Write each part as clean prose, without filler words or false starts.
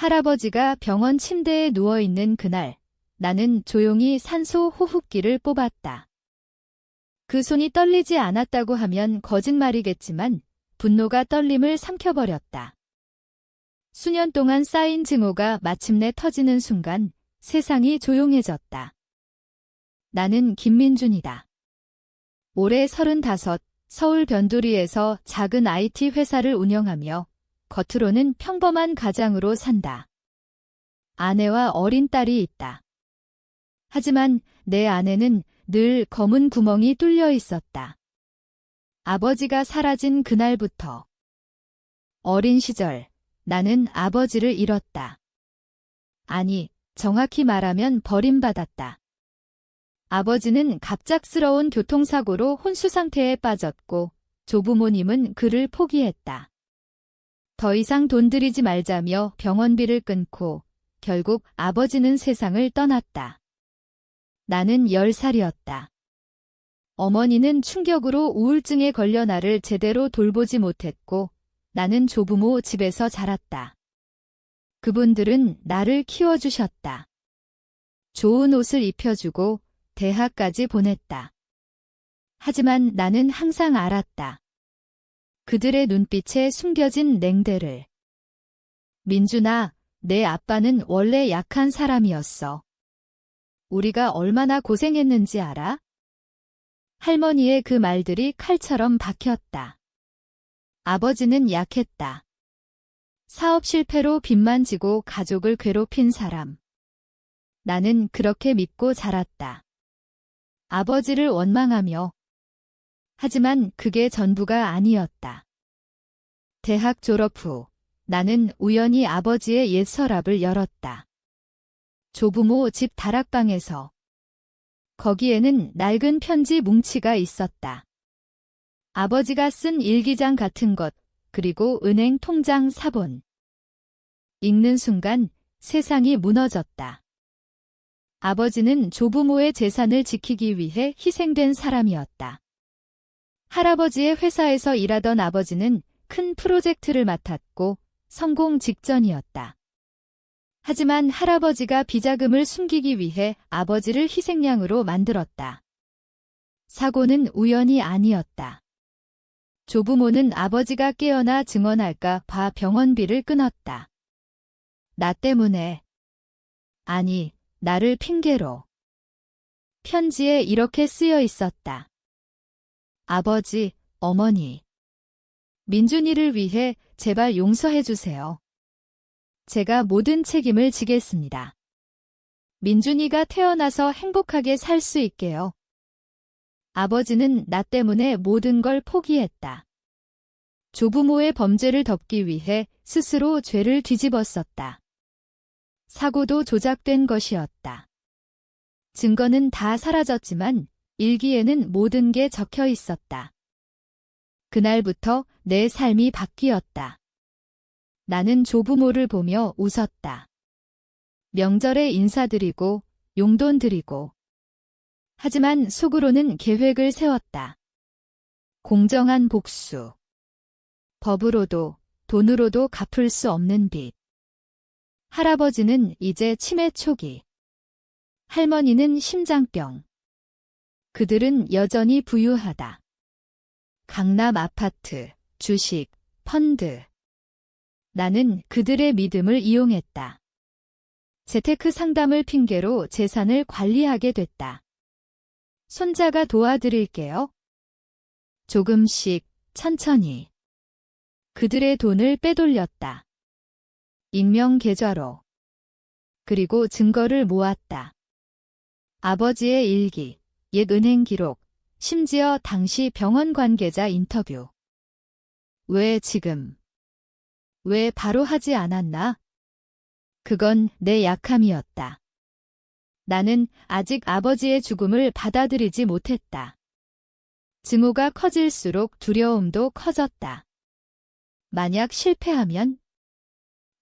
할아버지가 병원 침대에 누워있는 그날, 나는 조용히 산소 호흡기를 뽑았다. 그 손이 떨리지 않았다고 하면 거짓말이겠지만 분노가 떨림을 삼켜버렸다. 수년 동안 쌓인 증오가 마침내 터지는 순간 세상이 조용해졌다. 나는 김민준이다. 올해 35, 서울 변두리에서 작은 IT 회사를 운영하며 겉으로는 평범한 가장으로 산다. 아내와 어린 딸이 있다. 하지만 내 안에는 늘 검은 구멍이 뚫려 있었다. 아버지가 사라진 그날부터. 어린 시절, 나는 아버지를 잃었다. 아니, 정확히 말하면 버림받았다. 아버지는 갑작스러운 교통사고로 혼수 상태에 빠졌고 조부모님은 그를 포기했다. 더 이상 돈 들이지 말자며 병원비를 끊고 결국 아버지는 세상을 떠났다. 나는 10살이었다. 어머니는 충격으로 우울증에 걸려 나를 제대로 돌보지 못했고 나는 조부모 집에서 자랐다. 그분들은 나를 키워주셨다. 좋은 옷을 입혀주고 대학까지 보냈다. 하지만 나는 항상 알았다. 그들의 눈빛에 숨겨진 냉대를. 민준아, 내 아빠는 원래 약한 사람이었어. 우리가 얼마나 고생했는지 알아? 할머니의 그 말들이 칼처럼 박혔다. 아버지는 약했다. 사업 실패로 빚만 지고 가족을 괴롭힌 사람. 나는 그렇게 믿고 자랐다. 아버지를 원망하며. 하지만 그게 전부가 아니었다. 대학 졸업 후 나는 우연히 아버지의 옛 서랍을 열었다. 조부모 집 다락방에서. 거기에는 낡은 편지 뭉치가 있었다. 아버지가 쓴 일기장 같은 것, 그리고 은행 통장 사본. 읽는 순간 세상이 무너졌다. 아버지는 조부모의 재산을 지키기 위해 희생된 사람이었다. 할아버지의 회사에서 일하던 아버지는 큰 프로젝트를 맡았고 성공 직전이었다. 하지만 할아버지가 비자금을 숨기기 위해 아버지를 희생양으로 만들었다. 사고는 우연이 아니었다. 조부모는 아버지가 깨어나 증언할까 봐 병원비를 끊었다. 나 때문에. 아니, 나를 핑계로. 편지에 이렇게 쓰여 있었다. 아버지, 어머니. 민준이를 위해 제발 용서해 주세요. 제가 모든 책임을 지겠습니다. 민준이가 태어나서 행복하게 살 수 있게요. 아버지는 나 때문에 모든 걸 포기했다. 조부모의 범죄를 덮기 위해 스스로 죄를 뒤집었었다. 사고도 조작된 것이었다. 증거는 다 사라졌지만 일기에는 모든 게 적혀 있었다. 그날부터 내 삶이 바뀌었다. 나는 조부모를 보며 웃었다. 명절에 인사드리고 용돈 드리고. 하지만 속으로는 계획을 세웠다. 공정한 복수. 법으로도 돈으로도 갚을 수 없는 빚. 할아버지는 이제 치매 초기. 할머니는 심장병. 그들은 여전히 부유하다. 강남 아파트, 주식, 펀드. 나는 그들의 믿음을 이용했다. 재테크 상담을 핑계로 재산을 관리하게 됐다. 손자가 도와드릴게요. 조금씩, 천천히. 그들의 돈을 빼돌렸다. 익명 계좌로. 그리고 증거를 모았다. 아버지의 일기, 옛 은행 기록, 심지어 당시 병원 관계자 인터뷰. 왜 지금? 왜 바로 하지 않았나? 그건 내 약함이었다. 나는 아직 아버지의 죽음을 받아들이지 못했다. 증오가 커질수록 두려움도 커졌다. 만약 실패하면?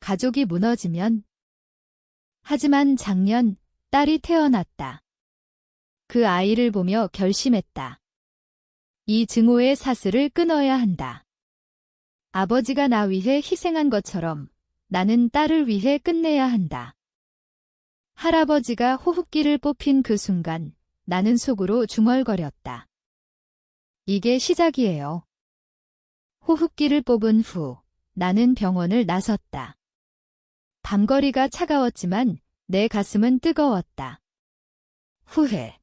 가족이 무너지면? 하지만 작년 딸이 태어났다. 그 아이를 보며 결심했다. 이 증오의 사슬을 끊어야 한다. 아버지가 나 위해 희생한 것처럼 나는 딸을 위해 끝내야 한다. 할아버지가 호흡기를 뽑힌 그 순간 나는 속으로 중얼거렸다. 이게 시작이에요. 호흡기를 뽑은 후 나는 병원을 나섰다. 밤거리가 차가웠지만 내 가슴은 뜨거웠다. 후회.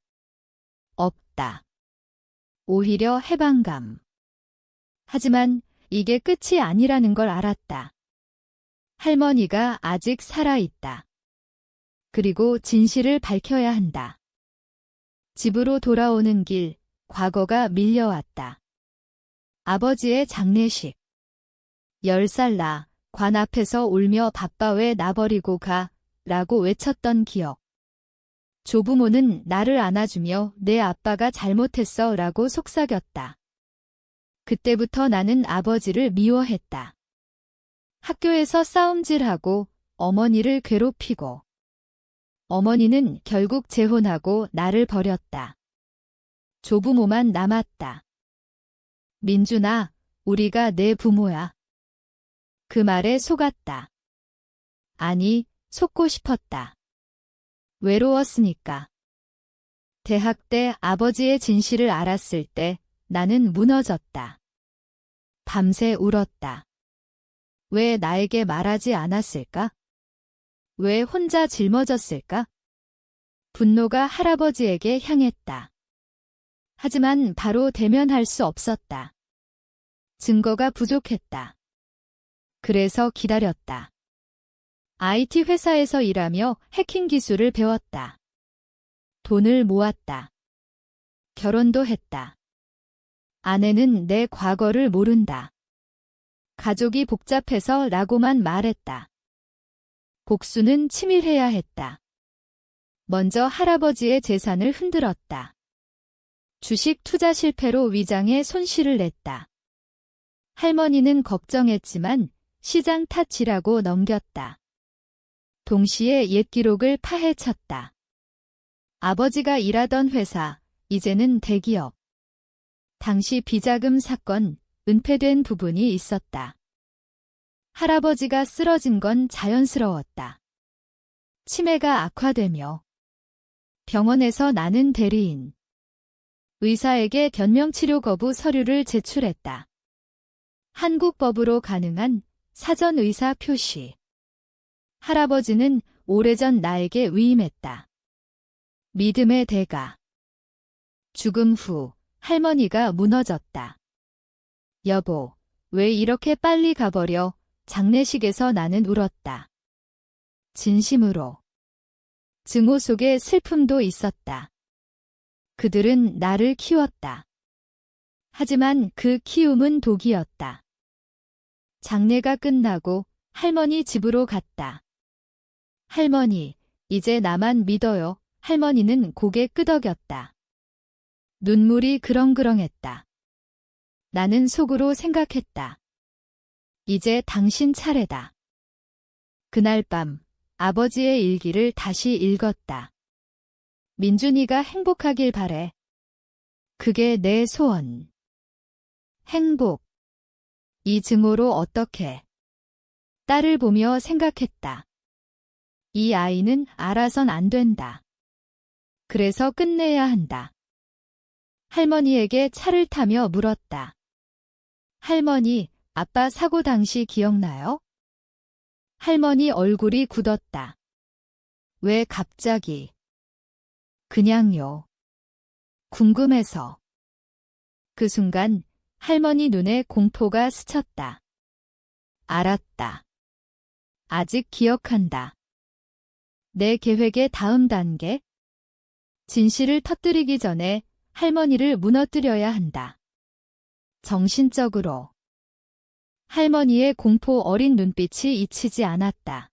없다. 오히려 해방감. 하지만 이게 끝이 아니라는 걸 알았다. 할머니가 아직 살아있다. 그리고 진실을 밝혀야 한다. 집으로 돌아오는 길, 과거가 밀려왔다. 아버지의 장례식. 10살 나, 관 앞에서 울며 바빠 왜 나버리고 가, 라고 외쳤던 기억. 조부모는 나를 안아주며 내 아빠가 잘못했어 라고 속삭였다. 그때부터 나는 아버지를 미워했다. 학교에서 싸움질하고 어머니를 괴롭히고 어머니는 결국 재혼하고 나를 버렸다. 조부모만 남았다. 민준아, 우리가 내 부모야. 그 말에 속았다. 아니, 속고 싶었다. 외로웠으니까. 대학 때 아버지의 진실을 알았을 때 나는 무너졌다. 밤새 울었다. 왜 나에게 말하지 않았을까? 왜 혼자 짊어졌을까? 분노가 할아버지에게 향했다. 하지만 바로 대면할 수 없었다. 증거가 부족했다. 그래서 기다렸다. IT 회사에서 일하며 해킹 기술을 배웠다. 돈을 모았다. 결혼도 했다. 아내는 내 과거를 모른다. 가족이 복잡해서 라고만 말했다. 복수는 치밀해야 했다. 먼저 할아버지의 재산을 흔들었다. 주식 투자 실패로 위장에 손실을 냈다. 할머니는 걱정했지만 시장 탓이라고 넘겼다. 동시에 옛 기록을 파헤쳤다. 아버지가 일하던 회사, 이제는 대기업. 당시 비자금 사건, 은폐된 부분이 있었다. 할아버지가 쓰러진 건 자연스러웠다. 치매가 악화되며 병원에서 나는 대리인. 의사에게 변명치료 거부 서류를 제출했다. 한국법으로 가능한 사전 의사 표시. 할아버지는 오래전 나에게 위임했다. 믿음의 대가. 죽음 후 할머니가 무너졌다. 여보, 왜 이렇게 빨리 가버려? 장례식에서 나는 울었다. 진심으로. 증오 속에 슬픔도 있었다. 그들은 나를 키웠다. 하지만 그 키움은 독이었다. 장례가 끝나고 할머니 집으로 갔다. 할머니, 이제 나만 믿어요. 할머니는 고개 끄덕였다. 눈물이 그렁그렁했다. 나는 속으로 생각했다. 이제 당신 차례다. 그날 밤 아버지의 일기를 다시 읽었다. 민준이가 행복하길 바래. 그게 내 소원. 행복. 이 증오로 어떻게. 딸을 보며 생각했다. 이 아이는 알아선 안 된다. 그래서 끝내야 한다. 할머니에게 차를 타며 물었다. 할머니, 아빠 사고 당시 기억나요? 할머니 얼굴이 굳었다. 왜 갑자기? 그냥요. 궁금해서. 그 순간 할머니 눈에 공포가 스쳤다. 알았다. 아직 기억한다. 내 계획의 다음 단계? 진실을 터뜨리기 전에 할머니를 무너뜨려야 한다. 정신적으로. 할머니의 공포 어린 눈빛이 잊히지 않았다.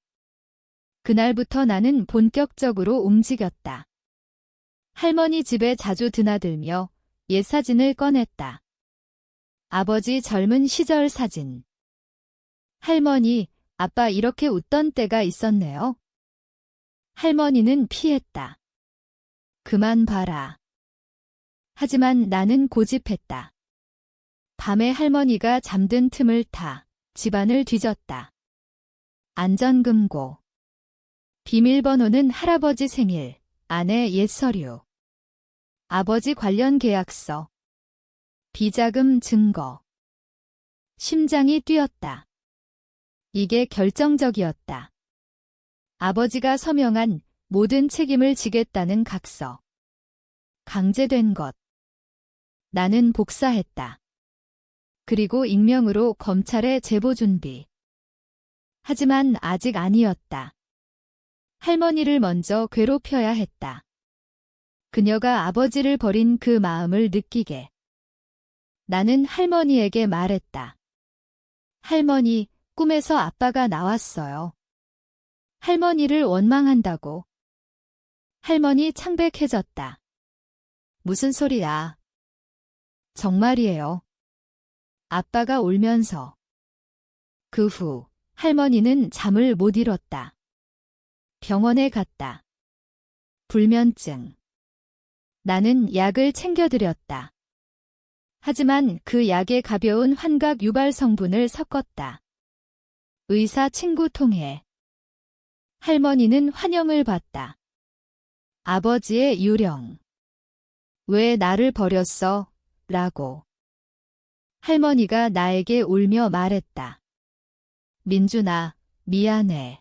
그날부터 나는 본격적으로 움직였다. 할머니 집에 자주 드나들며 옛 사진을 꺼냈다. 아버지 젊은 시절 사진. 할머니, 아빠 이렇게 웃던 때가 있었네요. 할머니는 피했다. 그만 봐라. 하지만 나는 고집했다. 밤에 할머니가 잠든 틈을 타 집안을 뒤졌다. 안전금고. 비밀번호는 할아버지 생일, 아내 옛 서류, 아버지 관련 계약서, 비자금 증거. 심장이 뛰었다. 이게 결정적이었다. 아버지가 서명한 모든 책임을 지겠다는 각서. 강제된 것. 나는 복사했다. 그리고 익명으로 검찰에 제보 준비. 하지만 아직 아니었다. 할머니를 먼저 괴롭혀야 했다. 그녀가 아버지를 버린 그 마음을 느끼게. 나는 할머니에게 말했다. 할머니, 꿈에서 아빠가 나왔어요. 할머니를 원망한다고. 할머니 창백해졌다. 무슨 소리야. 정말이에요. 아빠가 울면서. 그 후 할머니는 잠을 못 이뤘다. 병원에 갔다. 불면증. 나는 약을 챙겨드렸다. 하지만 그 약에 가벼운 환각 유발 성분을 섞었다. 의사 친구 통해. 할머니는 환영을 받다. 아버지의 유령. 왜 나를 버렸어? 라고. 할머니가 나에게 울며 말했다. 민준아, 미안해.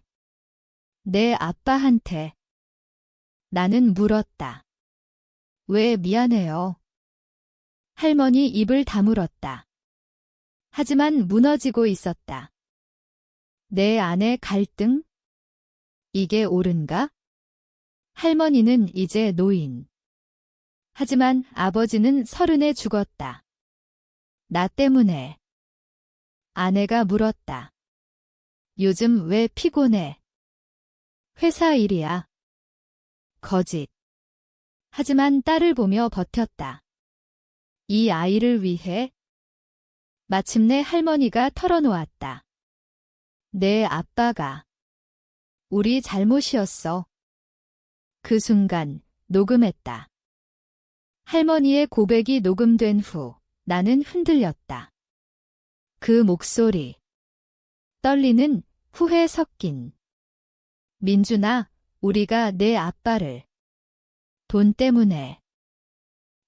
내 아빠한테. 나는 물었다. 왜 미안해요? 할머니 입을 다물었다. 하지만 무너지고 있었다. 내 안의 갈등? 이게 옳은가? 할머니는 이제 노인. 하지만 아버지는 30에 죽었다. 나 때문에. 아내가 물었다. 요즘 왜 피곤해? 회사 일이야. 거짓. 하지만 딸을 보며 버텼다. 이 아이를 위해. 마침내 할머니가 털어놓았다. 내 아빠가. 우리 잘못이었어. 그 순간 녹음했다. 할머니의 고백이 녹음된 후 나는 흔들렸다. 그 목소리. 떨리는 후회 섞인. 민준아, 우리가 내 아빠를. 돈 때문에.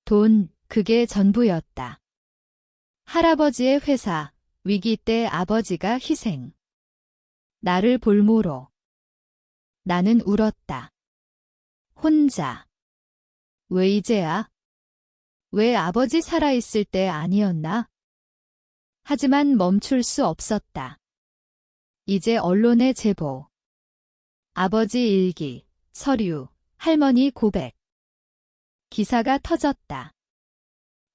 돈, 그게 전부였다. 할아버지의 회사, 위기 때 아버지가 희생. 나를 볼모로. 나는 울었다. 혼자. 왜 이제야? 왜 아버지 살아있을 때 아니었나? 하지만 멈출 수 없었다. 이제 언론의 제보. 아버지 일기, 서류, 할머니 고백. 기사가 터졌다.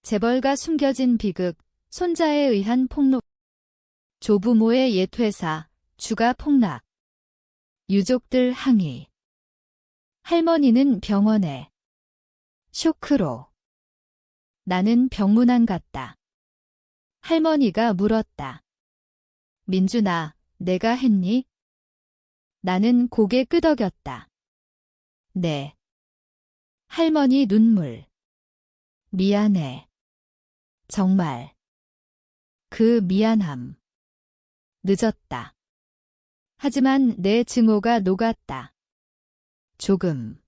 재벌가 숨겨진 비극, 손자에 의한 폭로. 조부모의 옛 회사, 주가 폭락. 유족들 항의. 할머니는 병원에. 쇼크로. 나는 병문안 갔다. 할머니가 물었다. 민준아, 내가 했니? 나는 고개 끄덕였다. 네. 할머니 눈물. 미안해. 정말. 그 미안함. 늦었다. 하지만 내 증오가 녹았다. 조금.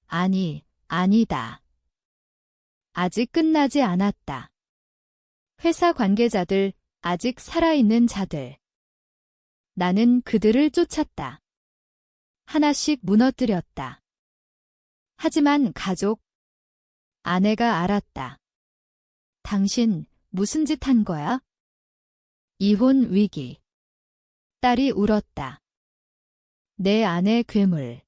아니, 아니다. 아직 끝나지 않았다. 회사 관계자들, 아직 살아있는 자들. 나는 그들을 쫓았다. 하나씩 무너뜨렸다. 하지만 가족. 아내가 알았다. 당신 무슨 짓 한 거야? 이혼 위기. 딸이 울었다. 내 안의 괴물.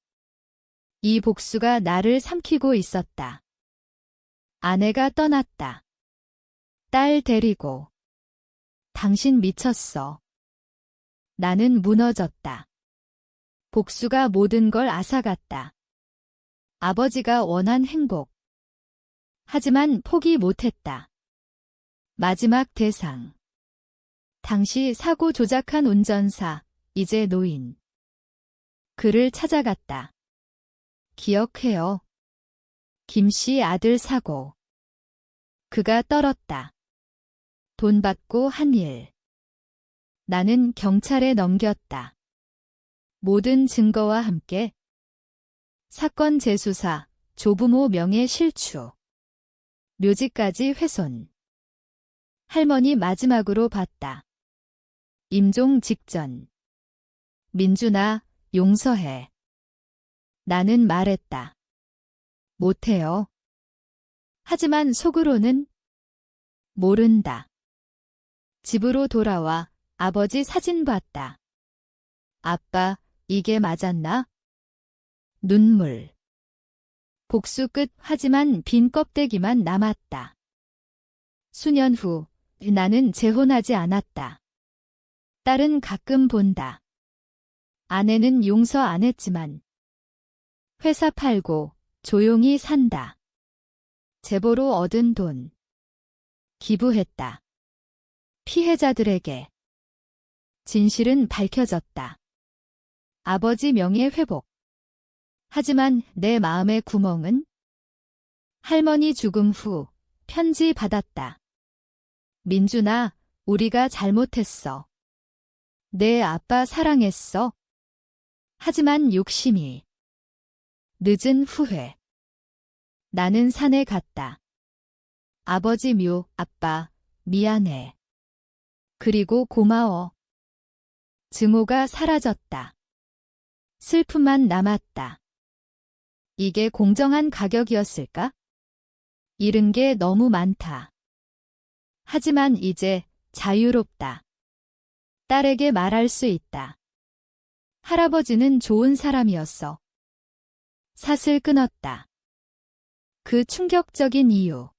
이 복수가 나를 삼키고 있었다. 아내가 떠났다. 딸 데리고. 당신 미쳤어. 나는 무너졌다. 복수가 모든 걸 앗아갔다. 아버지가 원한 행복. 하지만 포기 못했다. 마지막 대상. 당시 사고 조작한 운전사, 이제 노인. 그를 찾아갔다. 기억해요. 김씨 아들 사고. 그가 떨었다. 돈 받고 한 일. 나는 경찰에 넘겼다. 모든 증거와 함께 사건 재수사, 조부모 명예 실추, 묘지까지 훼손. 할머니 마지막으로 봤다. 임종 직전. 민준아, 용서해. 나는 말했다. 못해요. 하지만 속으로는 모른다. 집으로 돌아와 아버지 사진 봤다. 아빠, 이게 맞았나? 눈물. 복수 끝 하지만 빈 껍데기만 남았다. 수년 후 나는 재혼하지 않았다. 딸은 가끔 본다. 아내는 용서 안 했지만 회사 팔고 조용히 산다. 제보로 얻은 돈 기부했다. 피해자들에게 진실은 밝혀졌다. 아버지 명예 회복. 하지만 내 마음의 구멍은 할머니 죽음 후 편지 받았다. 민준아, 우리가 잘못했어. 내 아빠 사랑했어. 하지만 욕심이 늦은 후회. 나는 산에 갔다. 아버지 묘, 아빠, 미안해. 그리고 고마워. 증오가 사라졌다. 슬픔만 남았다. 이게 공정한 가격이었을까? 잃은 게 너무 많다. 하지만 이제 자유롭다. 딸에게 말할 수 있다. 할아버지는 좋은 사람이었어. 삿을 끊었다. 그 충격적인 이유.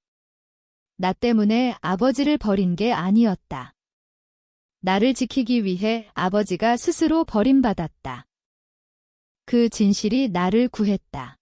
나 때문에 아버지를 버린 게 아니었다. 나를 지키기 위해 아버지가 스스로 버림받았다. 그 진실이 나를 구했다.